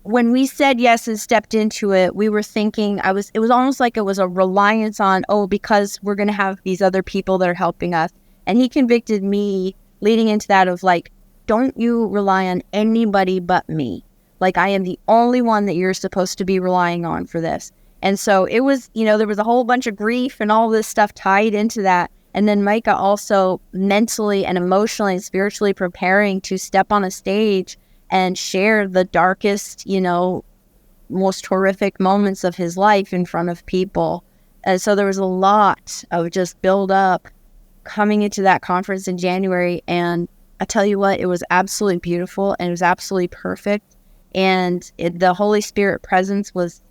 when we said yes and stepped into it, we were thinking, it was almost like it was a reliance on, because we're going to have these other people that are helping us. And he convicted me leading into that of like, don't you rely on anybody but me. Like, I am the only one that you're supposed to be relying on for this. And so it was, there was a whole bunch of grief and all this stuff tied into that. And then Micah also mentally and emotionally and spiritually preparing to step on a stage and share the darkest, most horrific moments of his life in front of people. And so there was a lot of just build up coming into that conference in January. And I tell you what, it was absolutely beautiful and it was absolutely perfect. And the Holy Spirit presence was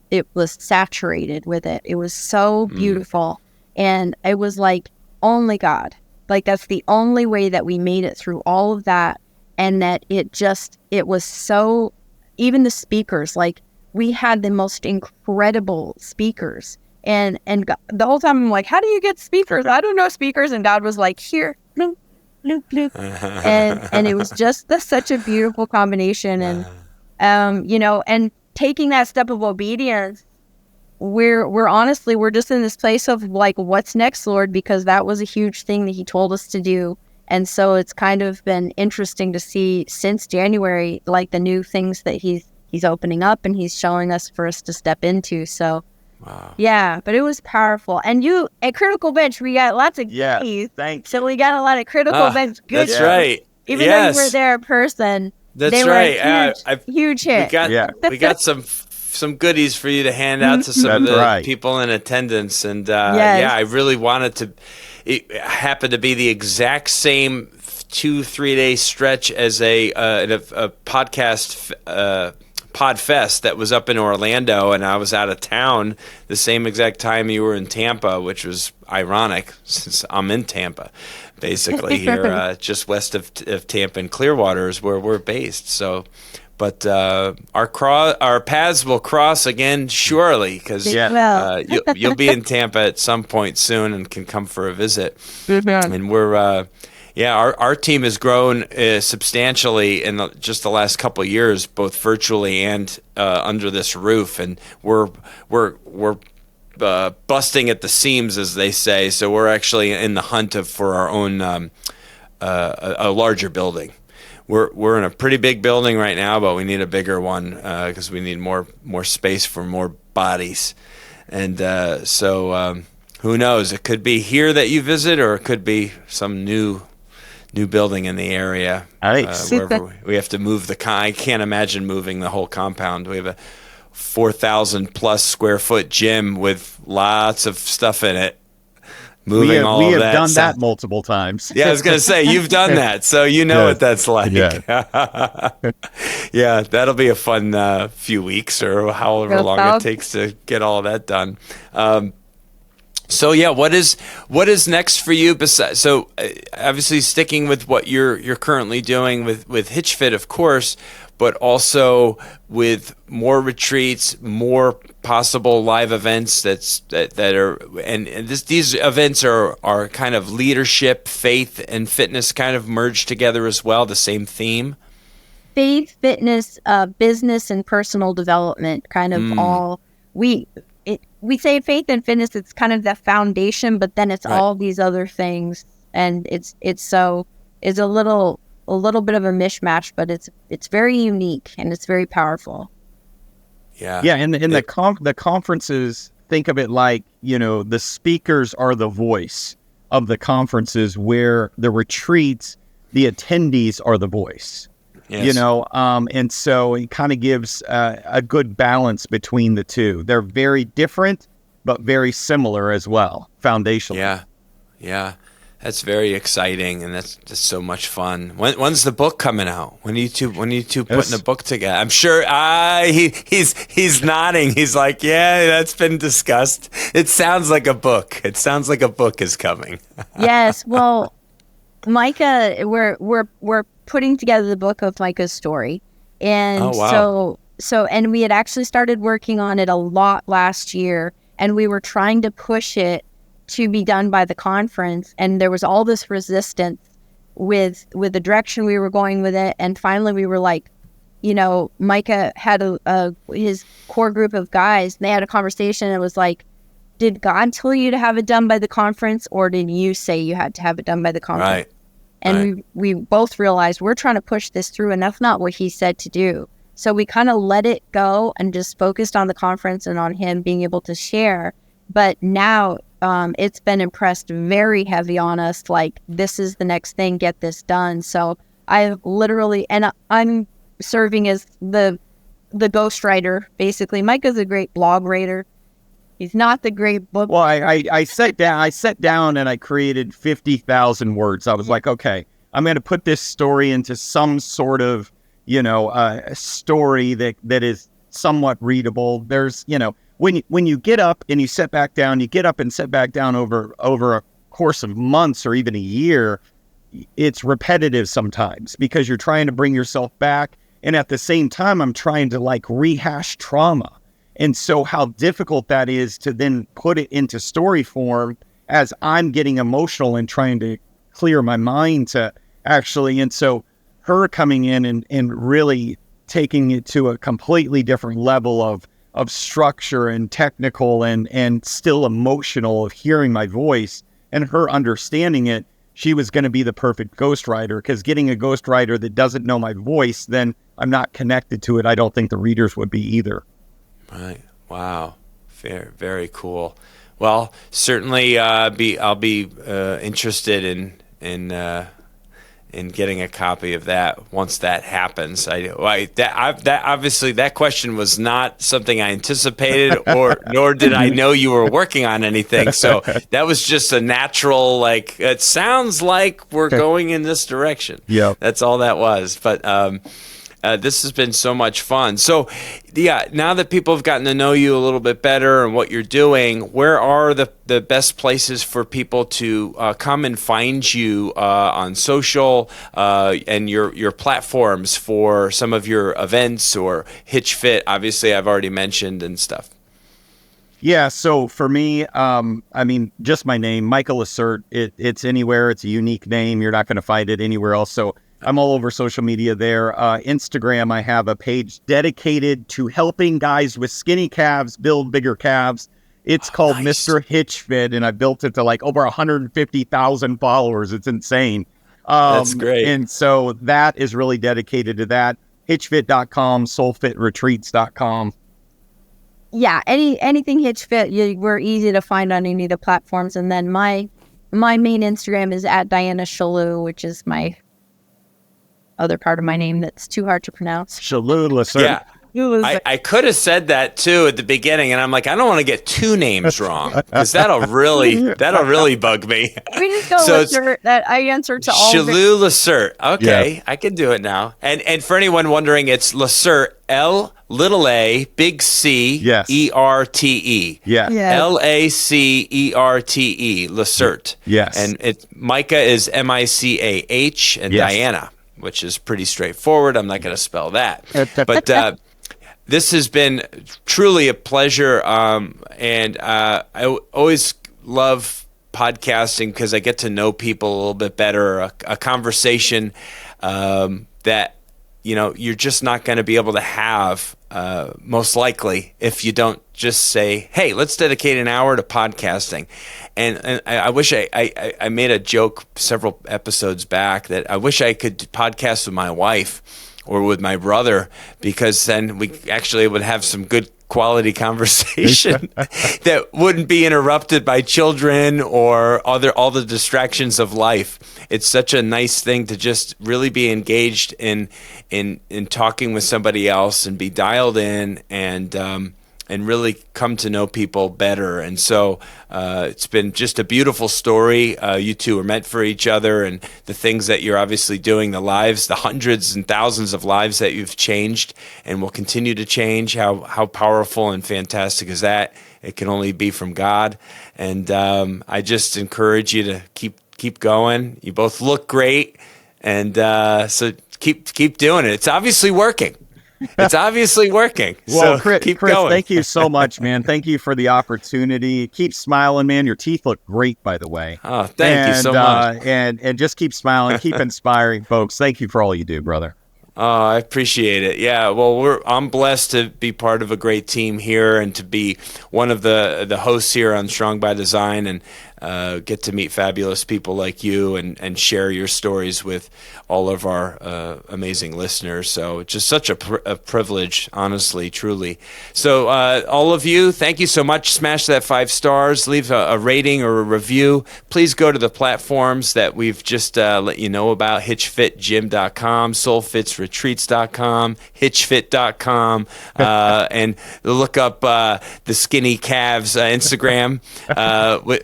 saturated with it. It was so beautiful. And it was like, only God. Like, that's the only way that we made it through all of that. And that it was so, even the speakers, like, we had the most incredible speakers. And the whole time I'm like, how do you get speakers? I don't know speakers. And God was like, here, bloop, bloop, bloop. and it was just such a beautiful combination. And, and taking that step of obedience, we're honestly, we're just in this place of like, what's next, Lord? Because that was a huge thing that he told us to do. And so it's kind of been interesting to see since January, like the new things that he's opening up and he's showing us for us to step into. So, wow. Yeah, but it was powerful. And at Critical Bench, we got lots of goodies. Thanks. So we got a lot of Critical Bench goodies. That's right. Even though you were there in person, that's right. Huge hit. We got some goodies for you to hand out to some of the people in attendance. And I really wanted to. It happened to be the exact same 2-3 day stretch as a podcast Podfest that was up in Orlando, and I was out of town the same exact time you were in Tampa, which was ironic since I'm in Tampa, basically here just west of Tampa and Clearwater is where we're based. So, but our paths will cross again surely, because you'll be in Tampa at some point soon and can come for a visit. And we're our team has grown substantially in just the last couple of years, both virtually and under this roof, and we're busting at the seams, as they say. So we're actually in the hunt for our own a larger building. We're in a pretty big building right now, but we need a bigger one because we need more space for more bodies. And so who knows? It could be here that you visit, or it could be some new building in the area. Wherever we have to move I can't imagine moving the whole compound. We have a 4,000 plus square foot gym with lots of stuff in it. We have done that multiple times. Yeah, I was going to say, you've done that, so you know what that's like. Yeah, yeah, that'll be a fun few weeks or however long it takes to get all of that done. So yeah, what is next for you? Besides, so obviously sticking with what you're currently doing with HitchFit, of course, but also with more retreats, more possible live events that are, and these events are kind of leadership, faith, and fitness kind of merged together as well. The same theme. Faith, fitness, business, and personal development, kind of all we say faith and fitness. It's kind of the foundation, but then it's all these other things, and it's a little bit of a mishmash, but it's very unique and it's very powerful. Yeah. And the conferences, think of it like, the speakers are the voice of the conferences, where the retreats, the attendees are the voice. Yes. And so it kind of gives a good balance between the two. They're very different, but very similar as well, foundationally. Yeah. That's very exciting, and that's just so much fun. When's the book coming out? When are you two putting a book together? I'm sure he's nodding. He's like, yeah, that's been discussed. It sounds like a book. It sounds like a book is coming. Yes. Well, Micah, we're putting together the book of Micah's story, and so and we had actually started working on it a lot last year, and we were trying to push it to be done by the conference, and there was all this resistance with the direction we were going with it, and finally we were like, Micah had his core group of guys, and they had a conversation. It was like, did God tell you to have it done by the conference, or did you say you had to have it done by the conference? Right. And we both realized we're trying to push this through, and that's not what he said to do. So we kind of let it go and just focused on the conference and on him being able to share. But now it's been impressed very heavy on us, like, this is the next thing, get this done. So I literally, and I'm serving as the ghostwriter, basically. Micah's a great blog writer. He's not the great book. Well, I sat down and I created 50,000 words. I was like, okay, I'm going to put this story into some sort of, a story that is somewhat readable. There's, when you get up and you sit back down, you get up and sit back down over a course of months or even a year, it's repetitive sometimes because you're trying to bring yourself back. And at the same time, I'm trying to rehash trauma. And so how difficult that is to then put it into story form as I'm getting emotional and trying to clear my mind to actually. And so her coming in and really taking it to a completely different level of structure and technical and still emotional of hearing my voice and her understanding it, she was going to be the perfect ghostwriter, because getting a ghostwriter that doesn't know my voice, then I'm not connected to it. I don't think the readers would be either. Right. Wow. Very cool. Well, certainly I'll be interested in getting a copy of that once that happens. That obviously that question was not something I anticipated, nor did I know you were working on anything. So that was just a natural, it sounds like we're going in this direction. Yeah, that's all that was. But this has been so much fun. So, yeah, now that people have gotten to know you a little bit better and what you're doing, where are the best places for people to come and find you on social and your platforms for some of your events or Hitch Fit? Obviously, I've already mentioned and stuff. Yeah, so for me, just my name, Micah LaCerte, it's anywhere. It's a unique name. You're not going to find it anywhere else. So I'm all over social media there. Instagram, I have a page dedicated to helping guys with skinny calves build bigger calves. It's called nice. Mr. Hitch Fit, and I built it to over 150,000 followers. It's insane. That's great. And so that is really dedicated to that. HitchFit.com, SoulFIT Yeah, anything Hitch Fit, we're easy to find on any of the platforms. And then my main Instagram is at Diana Shalou, which is my other part of my name that's too hard to pronounce. Shalou LaCerte. Yeah. I could have said that too at the beginning, and I'm like, I don't want to get two names wrong because that'll really bug me. We just go LaCerte. That I answer to all. Shalou LaCerte. Okay, yeah. I can do it now. And for anyone wondering, it's LaCerte, L-A, big C, yes. E-R-T-E. Yeah. L-A-C-E-R-T-E, LaCerte. Yes. And Micah is M-I-C-A-H, and yes. Diana, which is pretty straightforward. I'm not going to spell that. But this has been truly a pleasure. And I always love podcasting because I get to know people a little bit better, a conversation that, you're just not going to be able to have most likely if you don't just say, hey, let's dedicate an hour to podcasting. And I wish I made a joke several episodes back that I wish I could podcast with my wife or with my brother, because then we actually would have some good quality conversation that wouldn't be interrupted by children or all the distractions of life. It's such a nice thing to just really be engaged in talking with somebody else and be dialed in and really come to know people better. And so it's been just a beautiful story. You two are meant for each other, and the things that you're obviously doing, the lives, the hundreds and thousands of lives that you've changed and will continue to change, how powerful and fantastic is that? It can only be from God. And I just encourage you to keep going. You both look great. And so keep doing it. It's obviously working. It's obviously working. Well, so Chris, going. Thank you so much, man. Thank you for the opportunity. Keep smiling, man. Your teeth look great, by the way. Oh, thank you so much. And just keep smiling, keep inspiring folks. Thank you for all you do, brother. Oh, I appreciate it. Yeah, well, I'm blessed to be part of a great team here and to be one of the hosts here on Strong by Design, and get to meet fabulous people like you and share your stories with all of our amazing listeners. So it's just such a privilege, honestly, truly. So all of you, thank you so much. Smash that 5 stars. Leave a rating or a review. Please go to the platforms that we've just let you know about: HitchFitGym.com, SoulFitsRetreats.com, HitchFit.com, and look up the Skinny Calves Instagram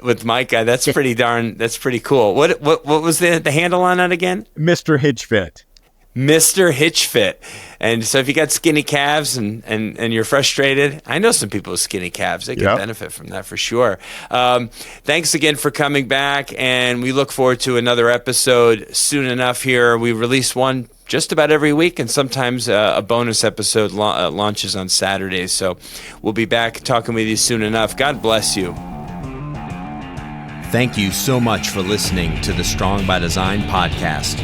with Micah. That's pretty cool. What was the handle on that again? Mr. Hitch Fit. Mr. Hitch Fit. And so if you got skinny calves and you're frustrated, I know some people with skinny calves. They can benefit from that for sure. Thanks again for coming back, and we look forward to another episode soon enough here. We release one just about every week, and sometimes a bonus episode launches on Saturdays. So we'll be back talking with you soon enough. God bless you. Thank you so much for listening to the Strong by Design podcast.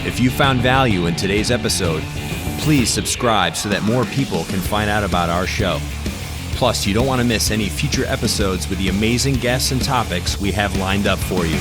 If you found value in today's episode, please subscribe so that more people can find out about our show. Plus, you don't want to miss any future episodes with the amazing guests and topics we have lined up for you.